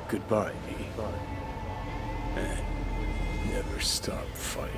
Goodbye, V. And never stop fighting.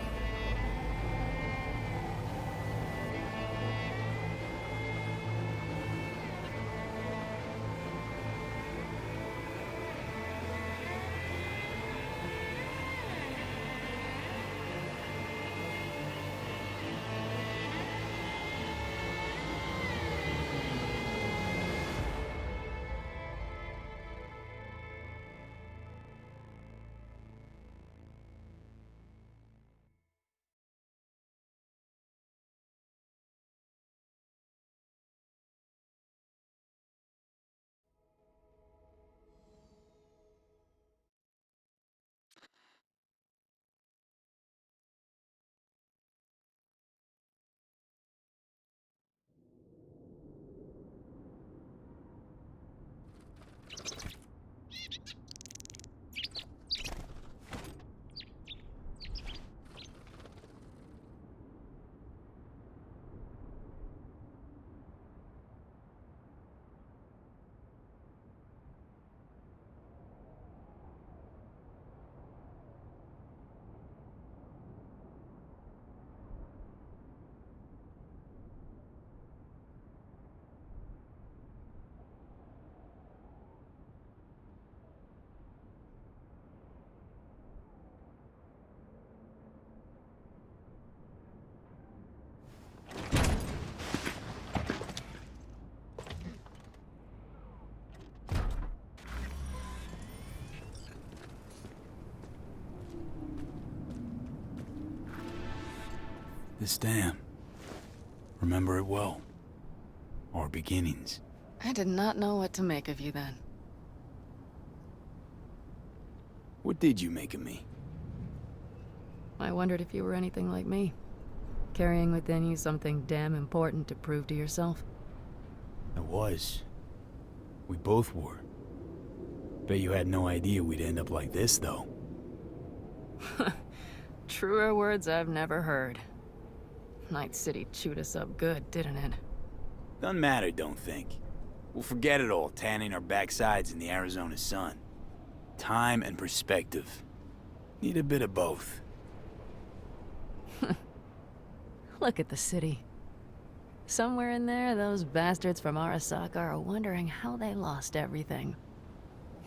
This dam. Remember it well. Our beginnings. I did not know what to make of you then. What did you make of me? I wondered if you were anything like me. Carrying within you something damn important to prove to yourself. I was. We both were. Bet you had no idea we'd end up like this, though. Truer words I've never heard. Night City chewed us up good, didn't it? Doesn't matter, don't think. We'll forget it all, tanning our backsides in the Arizona sun. Time and perspective. Need a bit of both. Look at the city. Somewhere in there, those bastards from Arasaka are wondering how they lost everything.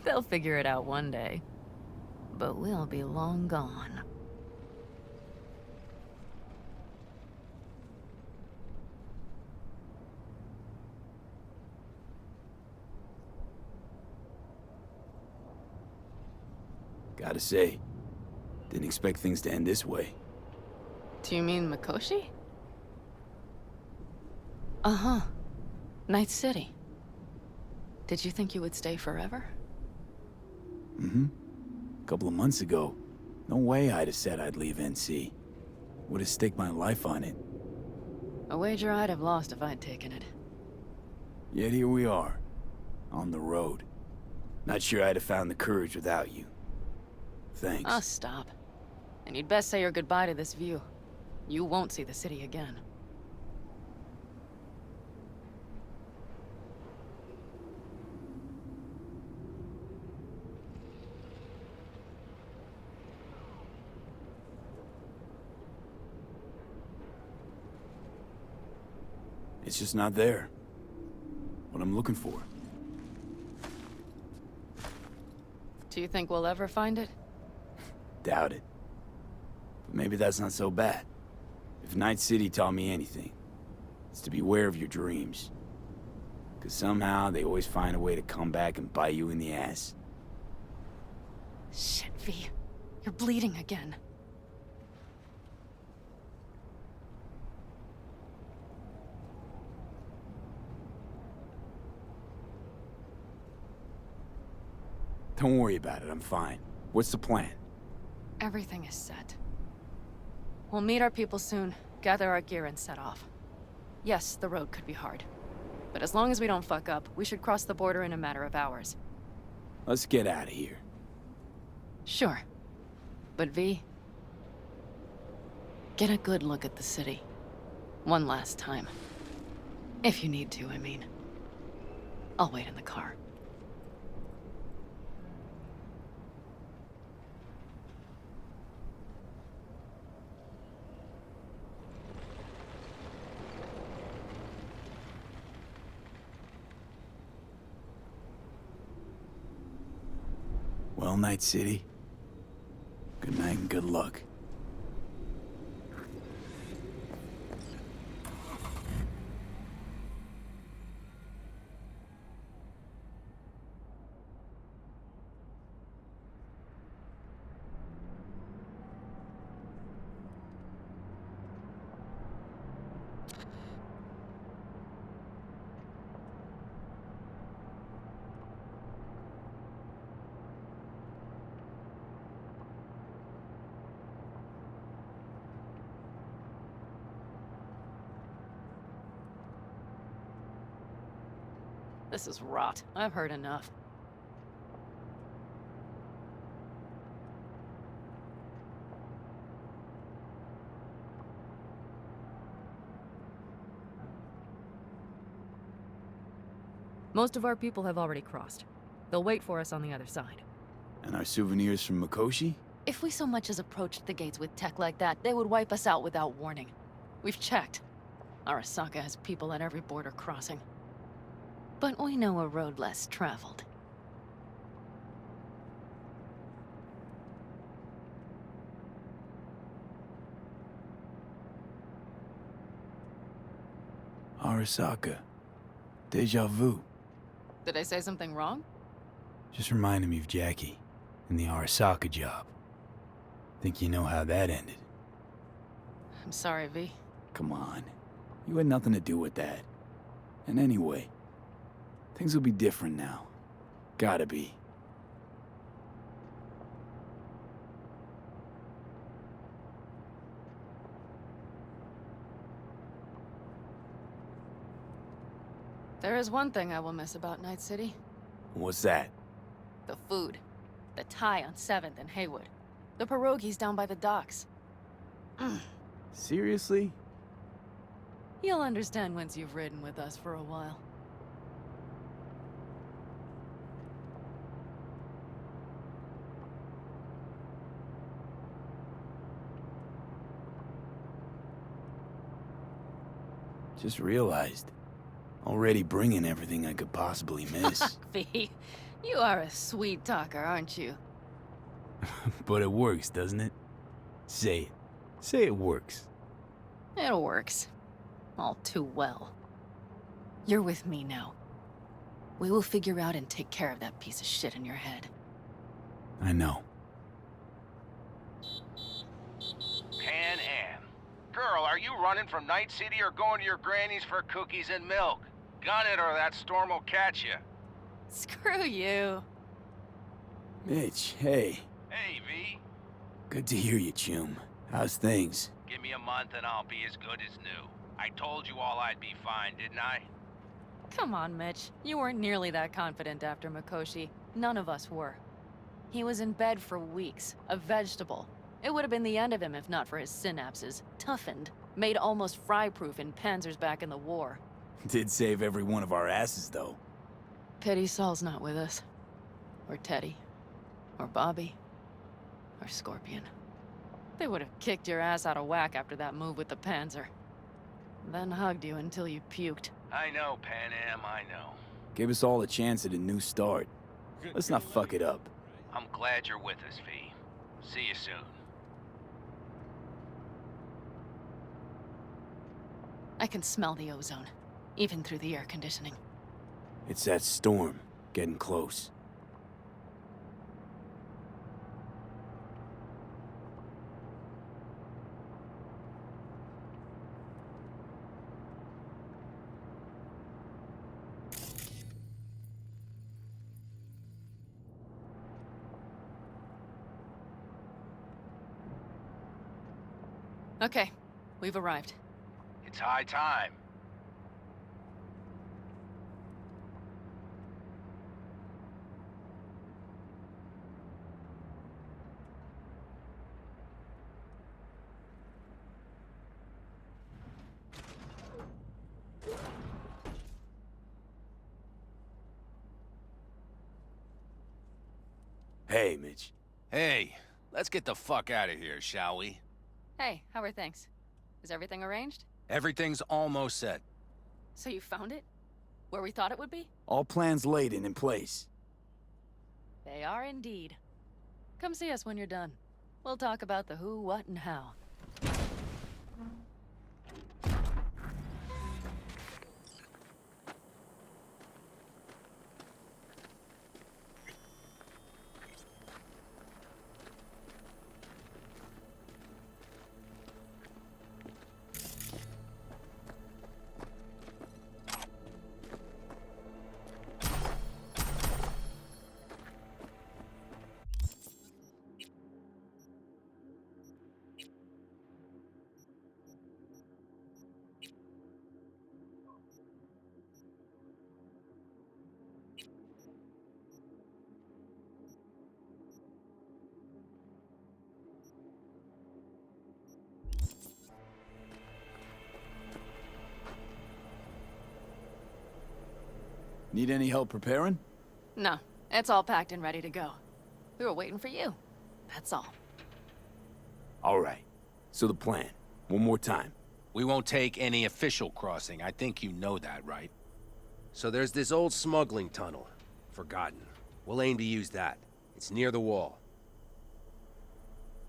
They'll figure it out one day. But we'll be long gone. Gotta say, didn't expect things to end this way. Do you mean Mikoshi? Uh-huh. Night City. Did you think you would stay forever? Mm-hmm. A couple of months ago, no way I'd have said I'd leave NC. Would have staked my life on it. A wager I'd have lost if I'd taken it. Yet here we are, on the road. Not sure I'd have found the courage without you. Thanks. Oh, stop. And you'd best say your goodbye to this view. You won't see the city again. It's just not there. What I'm looking for. Do you think we'll ever find it? Doubt it. But maybe that's not so bad. If Night City taught me anything, it's to beware of your dreams. Because somehow they always find a way to come back and bite you in the ass. Shit, V. You're bleeding again. Don't worry about it, I'm fine. What's the plan? Everything is set. We'll meet our people soon, gather our gear and set off. Yes, the road could be hard. But as long as we don't fuck up, we should cross the border in a matter of hours. Let's get out of here. Sure. But V, get a good look at the city. One last time. If you need to, I mean. I'll wait in the car. Well, Night City, good night and good luck. This is rot. I've heard enough. Most of our people have already crossed. They'll wait for us on the other side. And our souvenirs from Mikoshi? If we so much as approached the gates with tech like that, they would wipe us out without warning. We've checked. Arasaka has people at every border crossing. But we know a road less traveled. Arasaka. Deja vu. Did I say something wrong? Just reminded me of Jackie and the Arasaka job. Think you know how that ended. I'm sorry, V. Come on. You had nothing to do with that. And anyway, things will be different now. Gotta be. There is one thing I will miss about Night City. What's that? The food. The Thai on 7th and Haywood. The pierogies down by the docks. Seriously? You'll understand once you've ridden with us for a while. Just realized. Already bringing everything I could possibly miss. V, you are a sweet talker, aren't you? But it works, doesn't it? Say it. Say it works. It works. All too well. You're with me now. We will figure out and take care of that piece of shit in your head. I know. Pan Am. Girl, are you running from Night City or going to your granny's for cookies and milk? Gun it or that storm will catch you. Screw you. Mitch, hey. Hey, V. Good to hear you, chum. How's things? Give me a month and I'll be as good as new. I told you all I'd be fine, didn't I? Come on, Mitch. You weren't nearly that confident after Mikoshi. None of us were. He was in bed for weeks, a vegetable. It would have been the end of him if not for his synapses. Toughened, made almost fry-proof in panzers back in the war. Did save every one of our asses, though. Pity Saul's not with us. Or Teddy. Or Bobby. Or Scorpion. They would have kicked your ass out of whack after that move with the Panzer. Then hugged you until you puked. I know, Pan Am, I know. Gave us all a chance at a new start. Let's not fuck it up. I'm glad you're with us, V. See you soon. I can smell the ozone, even through the air conditioning. It's that storm getting close. Okay, we've arrived. It's high time. Hey, Mitch. Hey, let's get the fuck out of here, shall we? Hey, how are things? Is everything arranged? Everything's almost set. So you found it? Where we thought it would be? All plans laid and in place. They are indeed. Come see us when you're done. We'll talk about the who, what, and how. Need any help preparing? No, it's all packed and ready to go. We were waiting for you. That's all. All right. So the plan. One more time. We won't take any official crossing. I think you know that, right? So there's this old smuggling tunnel. Forgotten. We'll aim to use that. It's near the wall.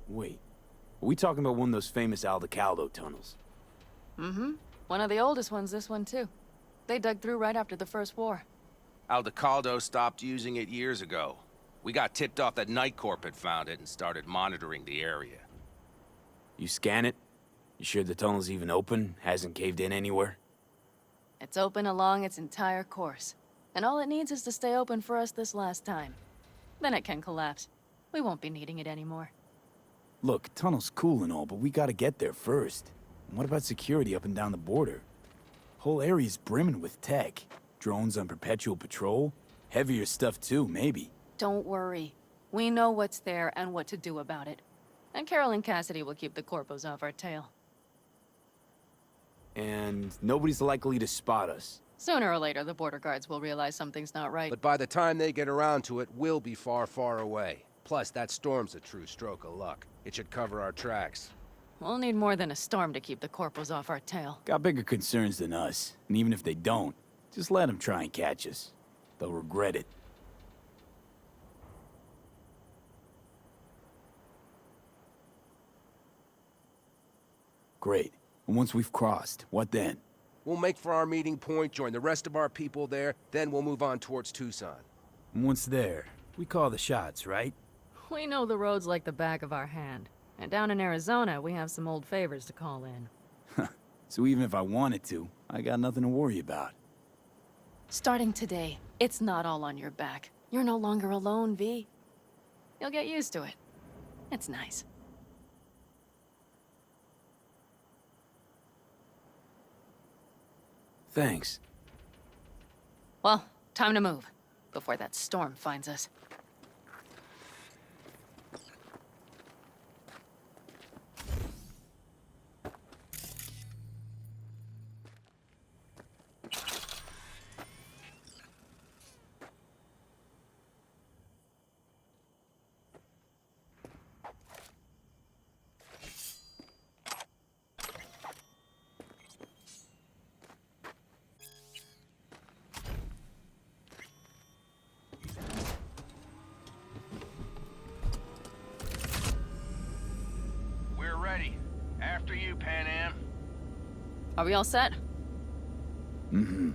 Wait. Are we talking about one of those famous Aldecaldo tunnels? Mm-hmm. One of the oldest ones, this one too. They dug through right after the First War. Aldecaldo stopped using it years ago. We got tipped off that Night Corp had found it and started monitoring the area. You scan it? You sure the tunnel's even open? Hasn't caved in anywhere? It's open along its entire course. And all it needs is to stay open for us this last time. Then it can collapse. We won't be needing it anymore. Look, tunnel's cool and all, but we gotta get there first. And what about security up and down the border? Whole area's brimming with tech. Drones on perpetual patrol. Heavier stuff too, maybe. Don't worry. We know what's there and what to do about it. And Carol and Cassidy will keep the corpos off our tail. And nobody's likely to spot us. Sooner or later, the border guards will realize something's not right. But by the time they get around to it, we'll be far, far away. Plus, that storm's a true stroke of luck. It should cover our tracks. We'll need more than a storm to keep the corpos off our tail. Got bigger concerns than us. And even if they don't, just let them try and catch us. They'll regret it. Great. And once we've crossed, what then? We'll make for our meeting point, join the rest of our people there, then we'll move on towards Tucson. And once there, we call the shots, right? We know the roads like the back of our hand. And down in Arizona, we have some old favors to call in. So even if I wanted to, I got nothing to worry about. Starting today, it's not all on your back. You're no longer alone, V. You'll get used to it. It's nice. Thanks. Well, time to move, before that storm finds us. We're ready. After you, Pan Am. Are we all set? Mm-hmm.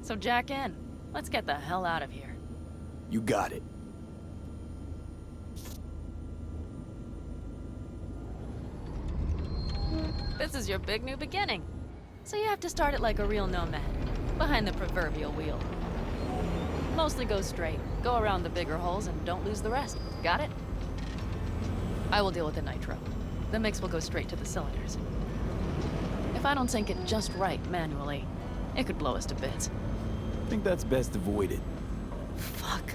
So jack in. Let's get the hell out of here. You got it. This is your big new beginning. So you have to start it like a real nomad, behind the proverbial wheel. Mostly go straight, go around the bigger holes, and don't lose the rest. Got it? I will deal with the nitro. The mix will go straight to the cylinders. If I don't sync it just right manually, it could blow us to bits. I think that's best avoided. Fuck.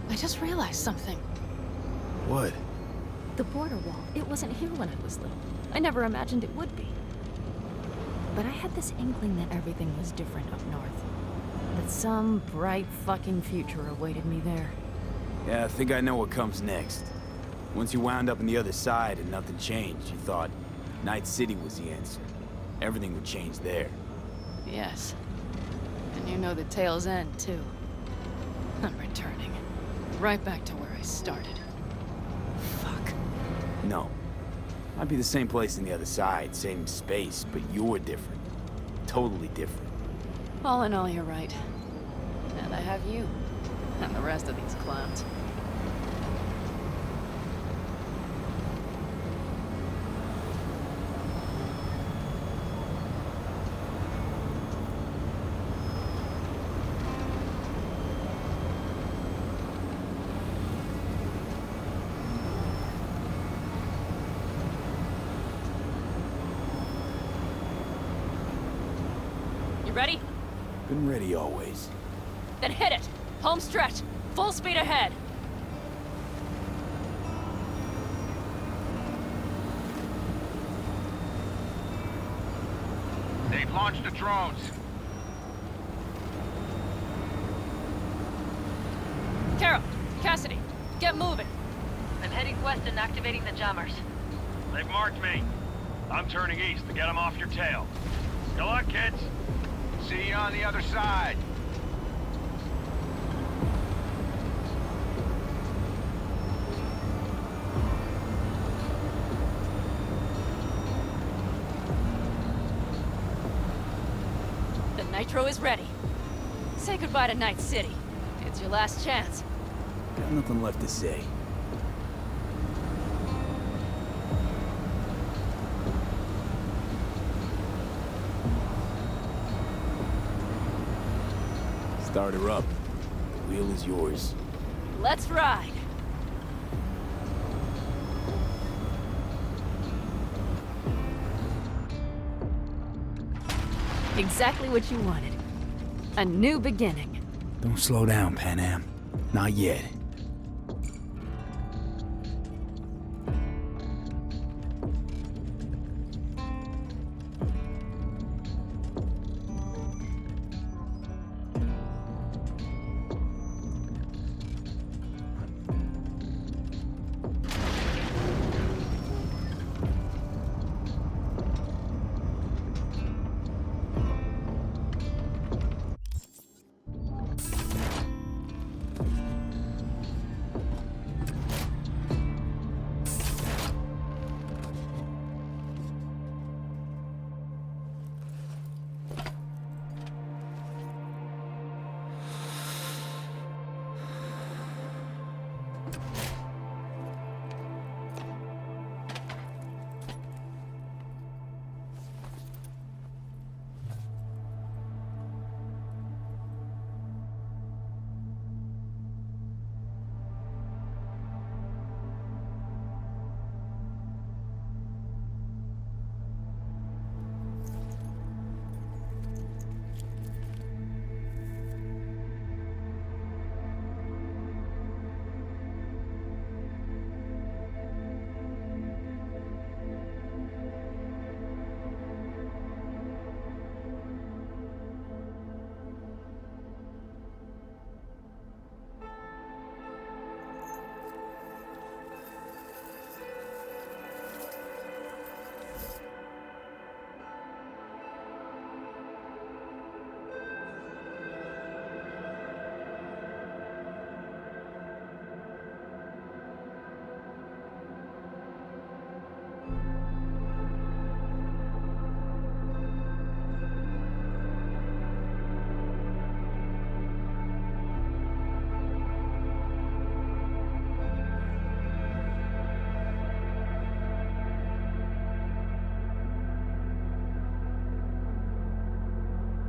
I just realized something. What? The border wall, it wasn't here when I was little. I never imagined it would be. But I had this inkling that everything was different up north. That some bright fucking future awaited me there. Yeah, I think I know what comes next. Once you wound up on the other side and nothing changed, you thought Night City was the answer. Everything would change there. Yes. And you know the tale's end, too. I'm returning. Right back to where I started. No. Might be the same place on the other side, same space, but you're different. Totally different. All in all, you're right. And I have you. And the rest of these clowns. You ready? Been ready always. Then hit it! Home stretch! Full speed ahead! They've launched the drones. Carol! Cassidy! Get moving! I'm heading west and activating the jammers. They've marked me. I'm turning east to get them off your tail. Good luck, kids. See you on the other side. The nitro is ready. Say goodbye to Night City. It's your last chance. Got nothing left to say. Start her up. The wheel is yours. Let's ride! Exactly what you wanted. A new beginning. Don't slow down, Pan Am. Not yet.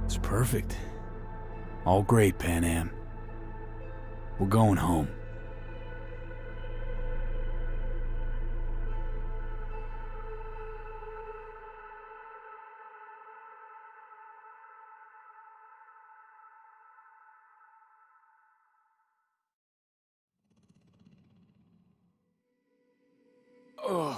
It's perfect. All great, Pan Am. We're going home. Ugh.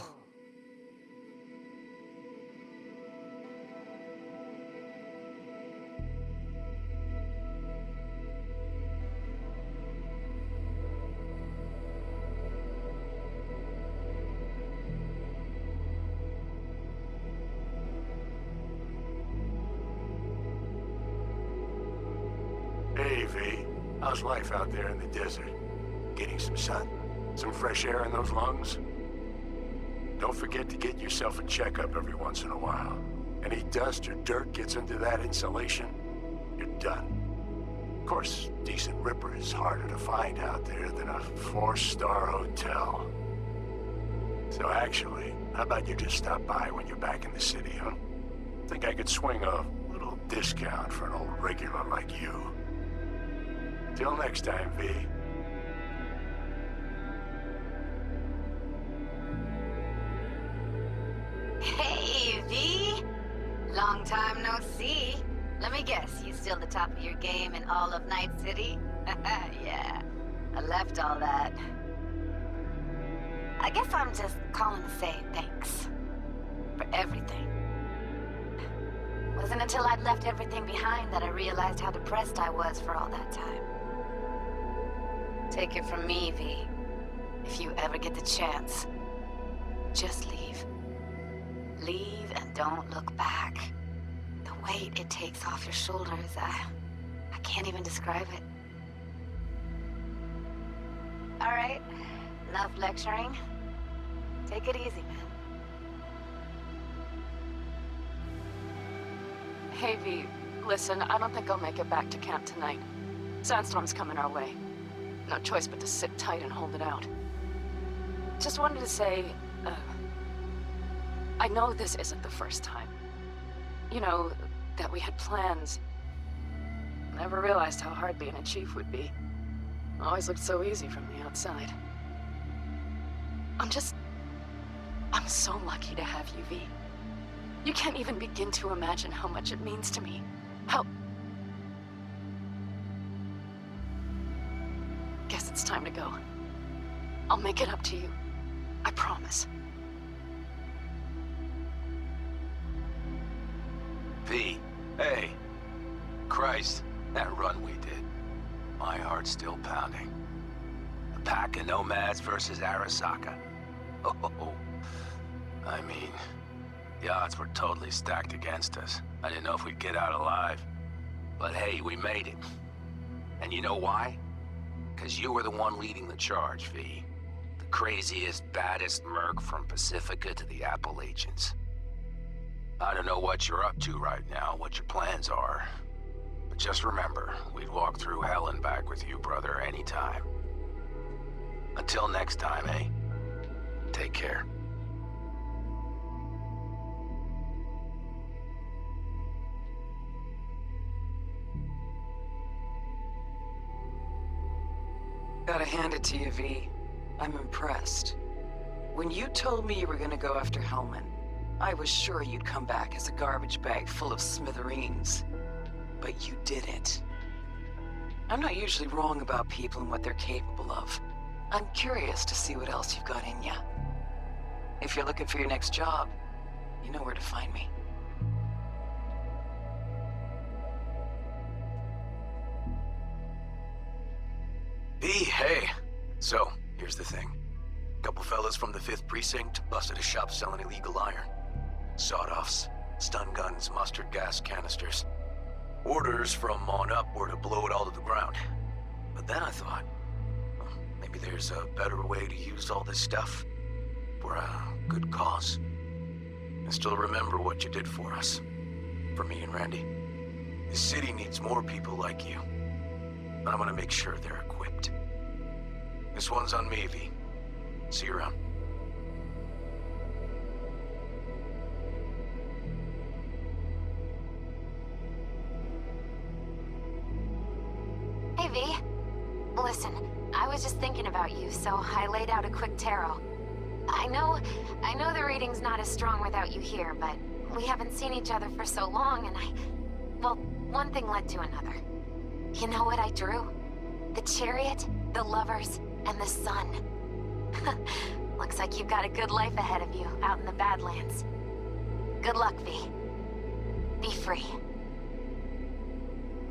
Hey, V. How's life out there in the desert? Getting some sun? Some fresh air in those lungs? Don't forget to get yourself a checkup every once in a while. Any dust or dirt gets into that insulation, you're done. Of course, decent ripper is harder to find out there than a 4-star hotel. So actually, how about you just stop by when you're back in the city, huh? Think I could swing a little discount for an old regular like you. Till next time, V. Hey, V! Long time no see. Let me guess, you still the top of your game in all of Night City? Yeah, I left all that. I guess I'm just calling to say thanks. For everything. Wasn't until I'd left everything behind that I realized how depressed I was for all that time. Take it from me, V. If you ever get the chance, just leave. Leave and don't look back. The weight it takes off your shoulders, I can't even describe it. All right, enough lecturing. Take it easy, man. Hey, V, listen, I don't think I'll make it back to camp tonight. Sandstorm's coming our way. No choice but to sit tight and hold it out. Just wanted to say, I know this isn't the first time. You know, that we had plans. Never realized how hard being a chief would be. Always looked so easy from the outside. I'm so lucky to have you, V. You can't even begin to imagine how much it means to me. How... Guess it's time to go. I'll make it up to you. I promise. V, hey. Christ, that run we did. My heart's still pounding. A pack of nomads versus Arasaka. Oh, I mean, the odds were totally stacked against us. I didn't know if we'd get out alive. But hey, we made it. And you know why? Because you were the one leading the charge, V. The craziest, baddest merc from Pacifica to the Appalachians. I don't know what you're up to right now, what your plans are. But just remember, we'd walk through hell and back with you, brother, anytime. Until next time, eh? Take care. Gotta hand it to you, V. I'm impressed. When you told me you were gonna go after Hellman, I was sure you'd come back as a garbage bag full of smithereens. But you didn't. I'm not usually wrong about people and what they're capable of. I'm curious to see what else you've got in ya. If you're looking for your next job, you know where to find me. V, hey. So, here's the thing. Couple fellas from the 5th Precinct busted a shop selling illegal iron. Sawed-offs, stun guns, mustard gas canisters. Orders from on up were to blow it all to the ground. But then I thought, well, maybe there's a better way to use all this stuff for a good cause. I still remember what you did for us. For me and Randy. The city needs more people like you. And I'm gonna make sure they're equipped. This one's on me, V. See you around. Hey, V. Listen, I was just thinking about you, so I laid out a quick tarot. I know the reading's not as strong without you here, but we haven't seen each other for so long, and well, one thing led to another. You know what I drew? The chariot, the lovers, and the sun. Looks like you've got a good life ahead of you out in the Badlands. Good luck, V. Be free.